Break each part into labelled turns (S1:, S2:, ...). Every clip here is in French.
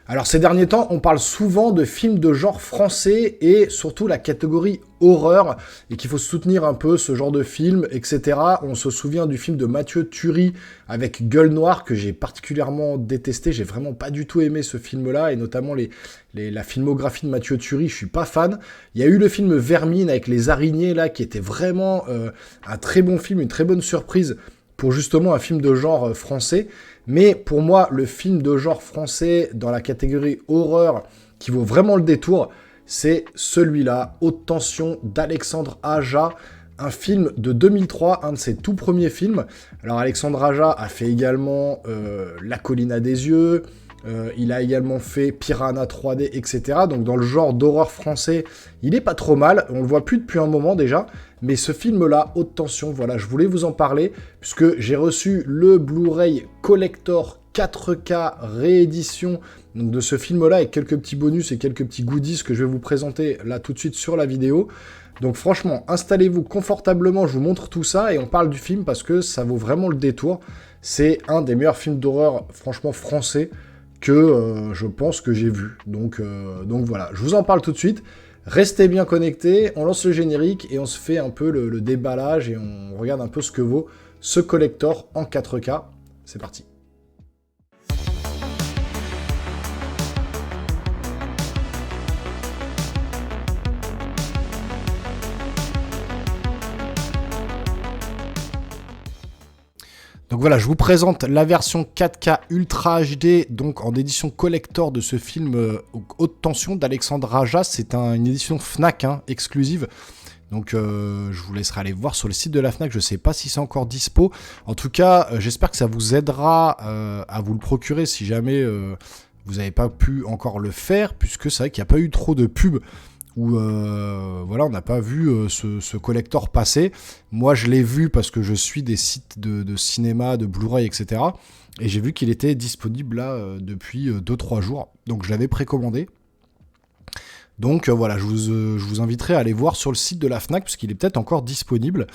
S1: Alors ces derniers temps, on parle souvent de films de genre français et surtout la catégorie horreur et qu'il faut soutenir un peu ce genre de film, etc. On se souvient du film de Mathieu Turi avec Gueule Noire que j'ai particulièrement détesté. J'ai vraiment pas du tout aimé ce film-là et notamment la filmographie de Mathieu Turi, je suis pas fan. Il y a eu le film Vermine avec les araignées là qui était vraiment un très bon film, une très bonne surprise pour justement un film de genre français. Mais pour moi, le film de genre français dans la catégorie horreur qui vaut vraiment le détour, c'est celui-là, Haute Tension d'Alexandre Aja, un film de 2003, un de ses tout premiers films. Alors Alexandre Aja a fait également La colline à des yeux, il a également fait Piranha 3D, etc. Donc dans le genre d'horreur français, il est pas trop mal, on le voit plus depuis un moment déjà, mais ce film-là, Haute Tension, voilà, je voulais vous en parler, puisque j'ai reçu le Blu-ray Collector 4K réédition donc de ce film-là, avec quelques petits bonus et quelques petits goodies que je vais vous présenter là tout de suite sur la vidéo. Donc franchement, installez-vous confortablement, je vous montre tout ça, et on parle du film parce que ça vaut vraiment le détour. C'est un des meilleurs films d'horreur, franchement, français, que je pense que j'ai vu. Donc voilà, je vous en parle tout de suite. Restez bien connectés, on lance le générique et on se fait un peu le déballage et on regarde un peu ce que vaut ce collector en 4K. C'est parti. Donc voilà, je vous présente la version 4K Ultra HD, donc en édition collector de ce film Haute Tension d'Alexandre Aja. C'est une édition Fnac exclusive. Donc je vous laisserai aller voir sur le site de la Fnac, je ne sais pas si c'est encore dispo. En tout cas, j'espère que ça vous aidera à vous le procurer si jamais vous n'avez pas pu encore le faire, puisque c'est vrai qu'il n'y a pas eu trop de pubs où voilà, on n'a pas vu ce collector passer. Moi, je l'ai vu parce que je suis des sites de cinéma, de Blu-ray, etc. Et j'ai vu qu'il était disponible là depuis 2-3 jours. Donc, je l'avais précommandé. Donc voilà, je vous inviterai à aller voir sur le site de la Fnac, parce qu'il est peut-être encore disponible.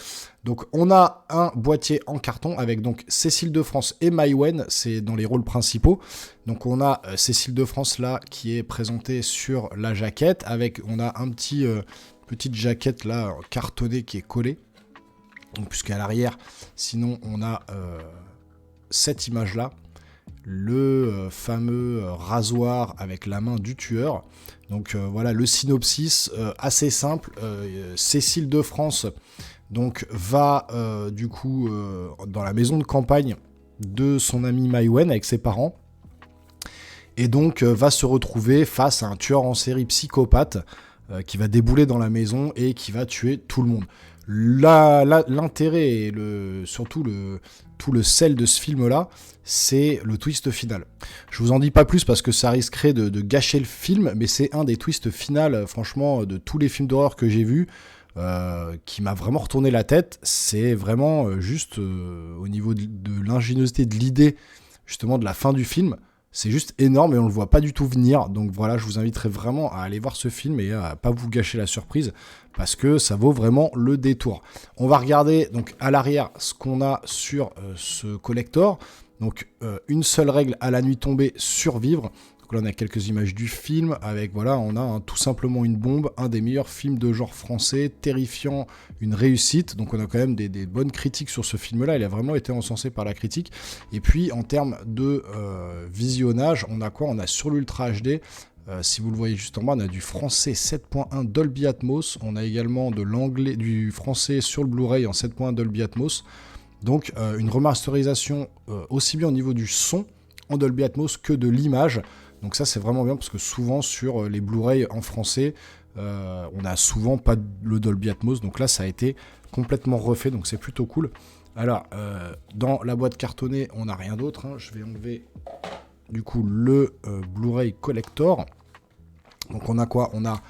S1: Donc on a un boîtier en carton avec donc Cécile de France et Maïwenn, c'est dans les rôles principaux. Donc on a Cécile de France là, qui est présentée sur la jaquette, avec on a un petite jaquette là, cartonnée qui est collée. Donc puisqu'à l'arrière, sinon on a cette image là. Le fameux rasoir avec la main du tueur. Donc voilà le synopsis assez simple. Cécile de France donc va du coup dans la maison de campagne de son amie Maïwenn avec ses parents et donc va se retrouver face à un tueur en série psychopathe qui va débouler dans la maison et qui va tuer tout le monde. L'intérêt et surtout tout le sel de ce film-là, c'est le twist final. Je vous en dis pas plus parce que ça risquerait de gâcher le film, mais c'est un des twists finaux, franchement, de tous les films d'horreur que j'ai vus, qui m'a vraiment retourné la tête. C'est vraiment juste au niveau de l'ingéniosité de l'idée, justement, de la fin du film. C'est juste énorme et on le voit pas du tout venir. Donc voilà, je vous inviterai vraiment à aller voir ce film et à pas vous gâcher la surprise parce que ça vaut vraiment le détour. On va regarder donc à l'arrière ce qu'on a sur ce collector. Donc une seule règle à la nuit tombée, survivre. Donc là on a quelques images du film avec voilà, on a tout simplement une bombe, un des meilleurs films de genre français, terrifiant, une réussite. Donc on a quand même des bonnes critiques sur ce film-là, il a vraiment été encensé par la critique. Et puis en termes de visionnage, on a quoi? On a sur l'Ultra HD, si vous le voyez juste en bas, on a du français 7.1 Dolby Atmos, on a également du français sur le Blu-ray en 7.1 Dolby Atmos. Donc une remasterisation aussi bien au niveau du son en Dolby Atmos que de l'image. Donc ça c'est vraiment bien parce que souvent sur les Blu-ray en français, on a souvent pas le Dolby Atmos. Donc là ça a été complètement refait, donc c'est plutôt cool. Alors dans la boîte cartonnée on n'a rien d'autre. Je vais enlever du coup le Blu-ray Collector. Donc on a quoi? On a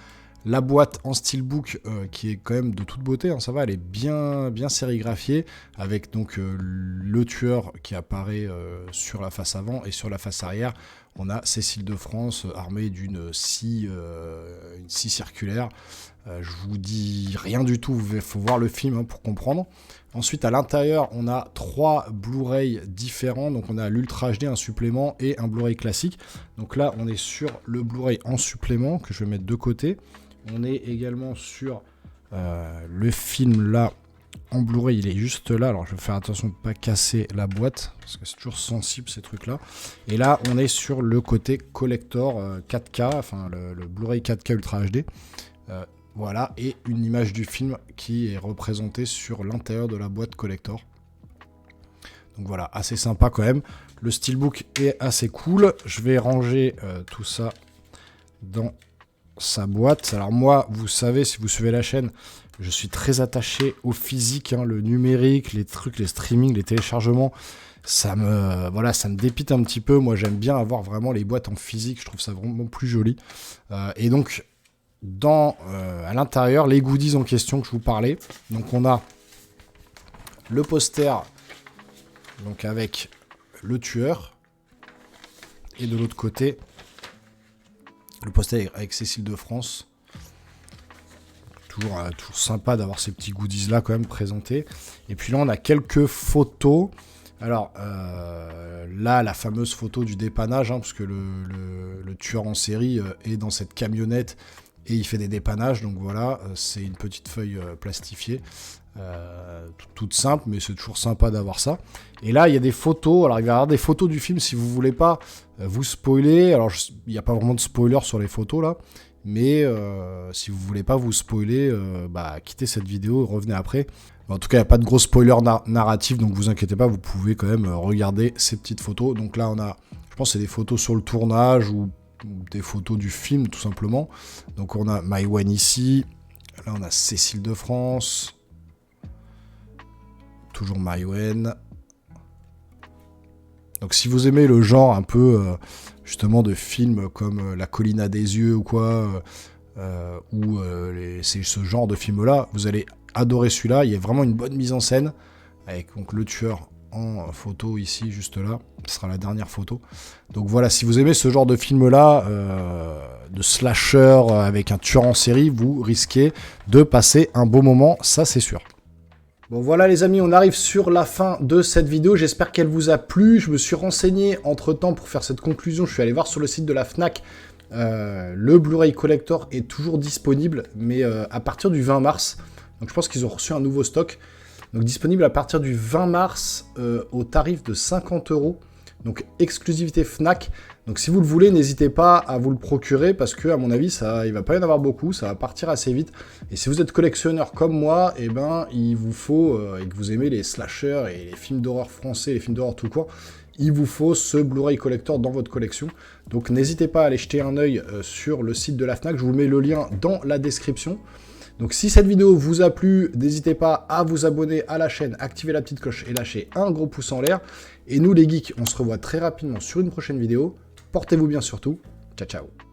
S1: la boîte en steelbook qui est quand même de toute beauté, ça va, elle est bien sérigraphiée avec donc le tueur qui apparaît sur la face avant et sur la face arrière. on a Cécile de France armée d'une scie circulaire. Je vous dis rien du tout, il faut voir le film hein, pour comprendre. Ensuite, à l'intérieur, on a 3 Blu-ray différents. Donc, on a l'Ultra HD, un supplément, et un Blu-ray classique. Donc là, on est sur le Blu-ray en supplément, que je vais mettre de côté. On est également sur le film là, en Blu-ray, il est juste là. Alors, je vais faire attention de ne pas casser la boîte, parce que c'est toujours sensible, ces trucs-là. Et là, on est sur le côté collector 4K, enfin, le Blu-ray 4K Ultra HD. Voilà, et une image du film qui est représentée sur l'intérieur de la boîte collector. Donc voilà, assez sympa quand même. Le steelbook est assez cool. Je vais ranger tout ça dans sa boîte. Alors moi, vous savez, si vous suivez la chaîne, je suis très attaché au physique, hein, le numérique, les trucs, les streamings, les téléchargements. Ça me dépite un petit peu. Moi, j'aime bien avoir vraiment les boîtes en physique. Je trouve ça vraiment plus joli. Et donc, à l'intérieur, les goodies en question que je vous parlais. Donc, on a le poster donc avec le tueur. Et de l'autre côté, le poster avec Cécile de France. Toujours sympa d'avoir ces petits goodies là quand même présentés. Et puis là, on a quelques photos. Alors là, la fameuse photo du dépannage, hein, parce que le tueur en série est dans cette camionnette et il fait des dépannages. Donc voilà, c'est une petite feuille plastifiée, toute simple, mais c'est toujours sympa d'avoir ça. Et là, il y a des photos. Alors il va y avoir des photos du film si vous voulez pas vous spoiler. Alors il n'y a pas vraiment de spoiler sur les photos là. Mais si vous voulez pas vous spoiler, quittez cette vidéo, revenez après. En tout cas, il n'y a pas de gros spoiler narratif, donc vous inquiétez pas, vous pouvez quand même regarder ces petites photos. Donc là, on a, je pense que c'est des photos sur le tournage ou des photos du film, tout simplement. Donc on a Maïwenn ici, là on a Cécile de France, toujours Maïwenn. Donc si vous aimez le genre un peu justement de films comme La colline à des yeux ou quoi, c'est ce genre de film là, vous allez adorer celui-là. Il y a vraiment une bonne mise en scène avec donc le tueur en photo ici juste là, ce sera la dernière photo. Donc voilà, si vous aimez ce genre de film là, de slasher avec un tueur en série, vous risquez de passer un beau moment, ça c'est sûr. Bon voilà les amis, on arrive sur la fin de cette vidéo, j'espère qu'elle vous a plu. Je me suis renseigné entre temps pour faire cette conclusion, je suis allé voir sur le site de la Fnac, le Blu-ray Collector est toujours disponible, mais à partir du 20 mars, donc je pense qu'ils ont reçu un nouveau stock, donc disponible à partir du 20 mars au tarif de 50 €, donc exclusivité Fnac. Donc si vous le voulez, n'hésitez pas à vous le procurer parce que à mon avis, il va pas y en avoir beaucoup, ça va partir assez vite. Et si vous êtes collectionneur comme moi, eh ben il vous faut et que vous aimez les slashers et les films d'horreur français, les films d'horreur tout court, il vous faut ce Blu-ray Collector dans votre collection. Donc n'hésitez pas à aller jeter un œil sur le site de la Fnac, je vous mets le lien dans la description. Donc si cette vidéo vous a plu, n'hésitez pas à vous abonner à la chaîne, activer la petite cloche et lâcher un gros pouce en l'air. Et nous les geeks, on se revoit très rapidement sur une prochaine vidéo. Portez-vous bien surtout. Ciao ciao.